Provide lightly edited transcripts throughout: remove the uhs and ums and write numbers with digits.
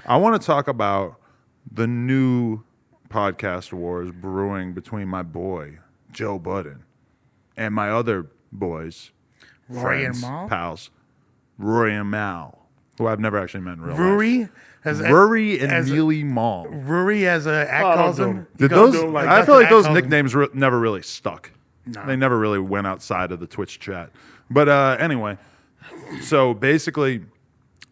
I want to talk about the new podcast wars brewing between my boy, Joe Budden, and my other boys, Rory friends, and Mal? pals, Rory and Mal, who I've never actually met in real life. Rory? Rory and Neely Mal. Rory as a act calls him. Did those? I feel like those nicknames never really stuck. No. They never really went outside of the Twitch chat. But anyway, so basically,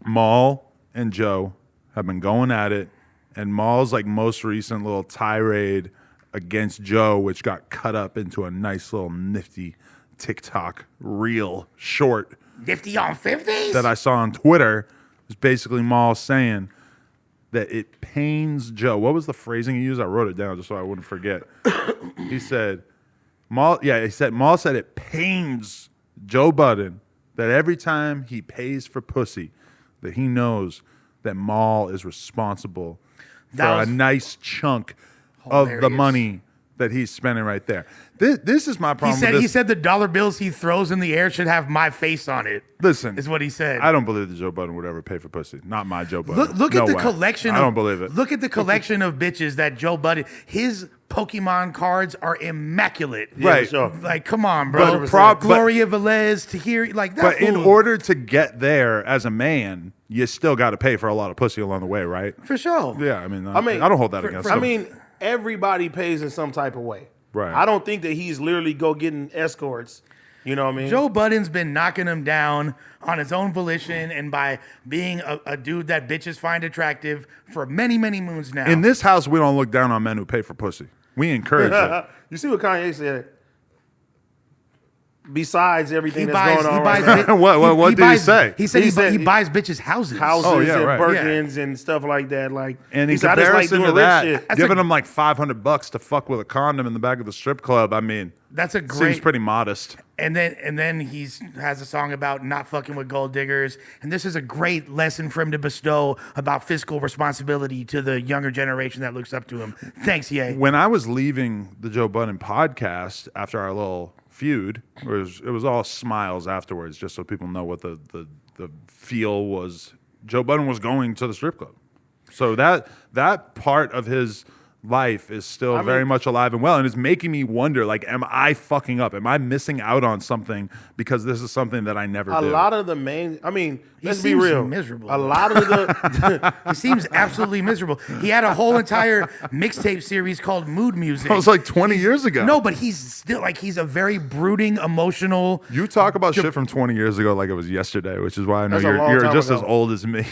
Mal and Joe have been going at it, and Mal's like most recent little tirade against Joe, which got cut up into a nice little nifty TikTok reel short. Nifty on 50s? That I saw on Twitter was basically Mal saying that it pains Joe. What was the phrasing he used? I wrote it down just so I wouldn't forget. He said, Mal said it pains Joe Budden that every time he pays for pussy, that he knows that Mal is responsible for a nice chunk of the money that he's spending right there. This is my problem. He said the dollar bills he throws in the air should have my face on it. Listen, is what he said. I don't believe that Joe Budden would ever pay for pussy. Not my Joe Budden. Look at the collection. I don't believe it. Look at the collection of bitches that Joe Budden. His Pokemon cards are immaculate. Right. Sure. Like, come on, bro. Gloria Velez, Tahiri, like that. But in order to get there as a man, you still got to pay for a lot of pussy along the way, right? For sure. Yeah, I mean, I don't hold that against him. I mean, everybody pays in some type of way. Right. I don't think that he's literally getting escorts. You know what I mean? Joe Budden's been knocking him down on his own volition and by being a dude that bitches find attractive for many, many moons now. In this house, we don't look down on men who pay for pussy. We encourage it. You see what Kanye said? Besides everything that's going on right now. What did he say? He said he buys bitches houses. And Birkins and stuff like that. Like, and in comparison to that, giving them like $500 to fuck with a condom in the back of the strip club, I mean, that's a great. Seems pretty modest. And then he has a song about not fucking with gold diggers, and this is a great lesson for him to bestow about fiscal responsibility to the younger generation that looks up to him. Thanks, Ye. When I was leaving the Joe Budden podcast after our little feud, it was all smiles afterwards, just so people know what the feel was. Joe Budden was going to the strip club, so that part of his life is still very much alive and well, and it's making me wonder, like, am I fucking up? Am I missing out on something because this is something that I never did? A lot of the main, I mean, let's be real. Miserable. A lot of the he seems absolutely miserable. He had a whole entire mixtape series called Mood Music. That was like 20 years ago. No, but he's still like, he's a very brooding, emotional. You talk about shit from 20 years ago like it was yesterday, which is why I know you're just as old as me.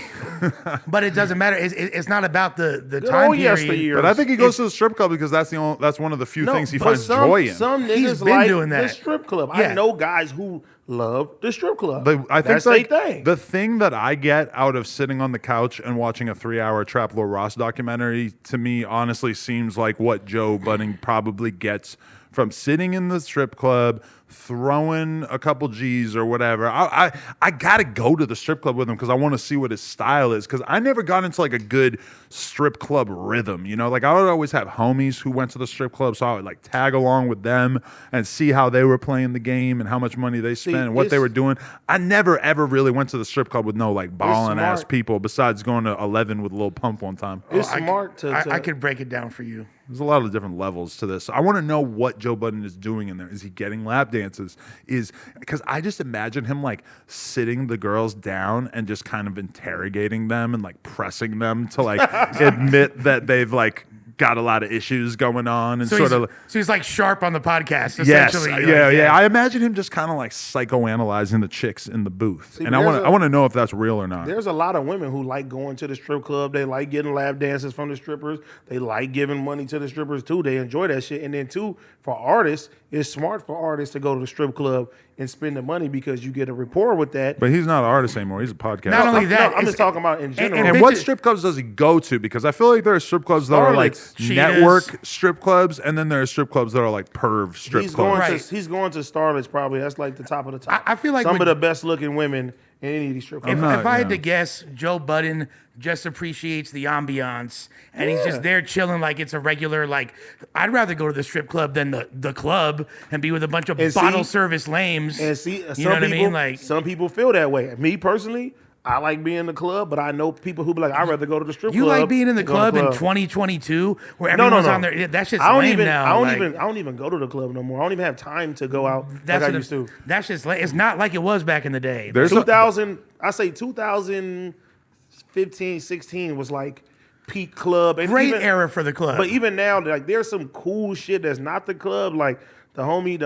But it doesn't matter. It's not about the time period. But I think he goes to the strip club because that's one of the few things he finds joy in. Some niggas like the strip club. Yeah. I know guys who love the strip club. I think that's their thing. The thing that I get out of sitting on the couch and watching a 3-hour Trap Lord Ross documentary, to me, honestly seems like what Joe Budden probably gets from sitting in the strip club, throwing a couple G's or whatever. I gotta go to the strip club with him because I want to see what his style is, because I never got into like a good strip club rhythm, you know? Like, I would always have homies who went to the strip club, so I would like tag along with them and see how they were playing the game and how much money they spent and what they were doing. I never ever really went to the strip club with no like balling ass people besides going to 11 with Lil Pump one time. It's smart to I could break it down for you. There's a lot of different levels to this. I want to know what Joe Budden is doing in there. Is he getting lap dances? Because I just imagine him like sitting the girls down and just kind of interrogating them and like pressing them to like admit that they've like got a lot of issues going on and so he's like Sharp on the podcast, essentially. Yes, yeah. I imagine him just kind of like psychoanalyzing the chicks in the booth. And I want to know if that's real or not. There's a lot of women who like going to the strip club. They like getting lap dances from the strippers. They like giving money to the strippers too. They enjoy that shit. And then too, for artists, it's smart for artists to go to the strip club and spend the money because you get a rapport with that. But he's not an artist anymore. He's a podcaster. Not only that, I'm just talking about in general. And what strip clubs does he go to? Because I feel like there are strip clubs that are like network strip clubs, and then there are strip clubs that are like perv strip clubs. He's going to Starlet's probably. That's like the top of the top. I feel like some of the best looking women in any of these strip clubs. If I had to guess, Joe Budden just appreciates the ambiance, and he's just there chilling like it's a regular, like, I'd rather go to the strip club than the club and be with a bunch of bottle service lames. And see, you know what I mean? Like, some people feel that way. Me personally, I like being in the club, but I know people who be like, I'd rather go to the strip You club. like being in the than go club to in the 2022 where No, everyone's no. on there. Yeah, that shit's I don't lame even. now. I don't like, even. I don't even go to the club no more. I don't even have time to go out like I used to. That's just lame. It's not like it was back in the day. There's 2000. I say 2015, 16 was like peak club. And Great even, era for the club. But even now, like there's some cool shit that's not the club. Like the homie,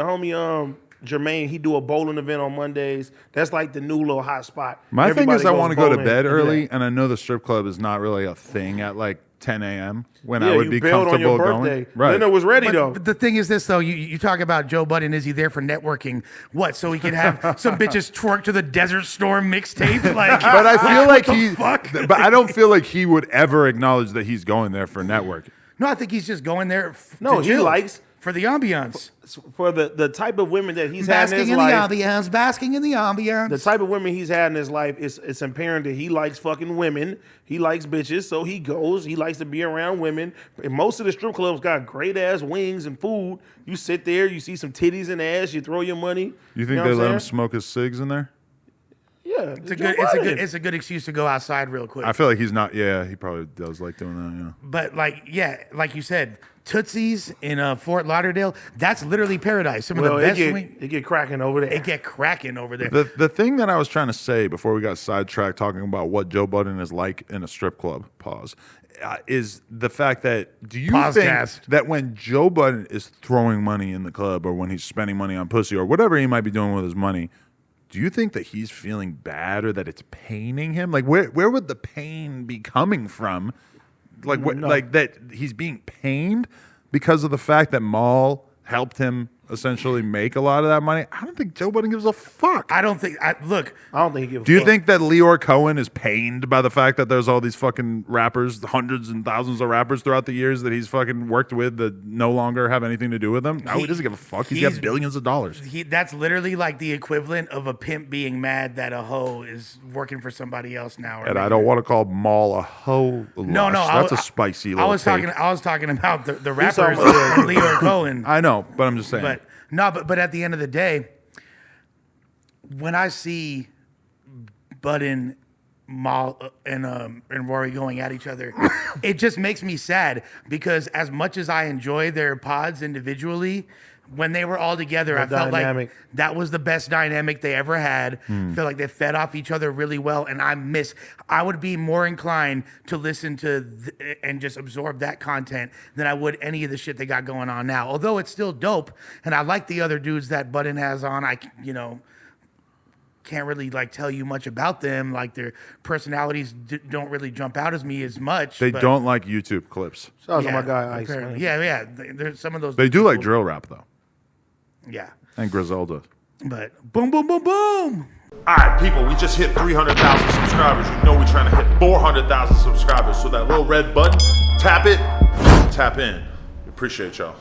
Jermaine, he do a bowling event on Mondays. That's like the new little hot spot. My thing is, I want to go to bed early, Yeah. and I know the strip club is not really a thing at like 10 a.m. when Yeah, I would you be bailed on your comfortable birthday. going. Right. Linda was ready though. But the thing is this, though. You talk about Joe Budden. Is he there for networking? What? So he can have some bitches twerk to the Desert Storm mixtape? Like, But I feel like what the he. fuck? But I don't feel like he would ever acknowledge that he's going there for networking. No, I think he's just going there. No, to he chill, likes- for the ambiance. For the type of women that he's had in Basking his in life. the ambiance. Basking in the ambiance. The type of women he's had in his life, it's apparent that he likes fucking women. He likes bitches, so he goes. He likes to be around women. And most of the strip clubs got great ass wings and food. You sit there, you see some titties and ass, you throw your money. You think know they what let I'm him saying? smoke his cigs in there? Yeah, It's a good excuse to go outside real quick. I feel like he's not. Yeah, he probably does like doing that. Yeah. But like you said, Tootsie's in Fort Lauderdale, that's literally paradise. Some of the best it get cracking over there. it get cracking over there. The thing that I was trying to say before we got sidetracked talking about what Joe Budden is like in a strip club, is the fact that do you Pause think cast. that when Joe Budden is throwing money in the club or when he's spending money on pussy or whatever he might be doing with his money, do you think that he's feeling bad or that it's paining him? Like where would the pain be coming from? Like like that he's being pained because of the fact that Maul helped him essentially make a lot of that money. I don't think Joe Budden gives a fuck. I don't think. Look, I don't think he gives Do a you fuck. think that Leor Cohen is pained by the fact that there's all these fucking rappers, hundreds and thousands of rappers throughout the years that he's fucking worked with that no longer have anything to do with him? No, he doesn't give a fuck. He's got billions of dollars. that's literally like the equivalent of a pimp being mad that a hoe is working for somebody else now. And I don't want to call Maul a hoe. No, That's a spicy little I was take. talking about the rappers talking about- and Leor Cohen. I know, but I'm just saying. But at the end of the day, when I see Budden, Mal, and Rory going at each other, it just makes me sad because as much as I enjoy their pods individually, when they were all together, I felt dynamic. like that was the best dynamic they ever had. I feel like they fed off each other really well, and I would be more inclined to listen to and just absorb that content than I would any of the shit they got going on now. Although it's still dope, and I like the other dudes that Budden has on. I can't really like tell you much about them. Like their personalities don't really jump out as me as much. They but- don't like YouTube clips. Shout out to my guy Ice. apparently. Man. Yeah. There's some of those. They do like people- drill rap, though. Yeah. And Griselda. But boom, boom, boom, boom. All right, people, we just hit 300,000 subscribers. You know we're trying to hit 400,000 subscribers. So that little red button, tap it, tap in. We appreciate y'all.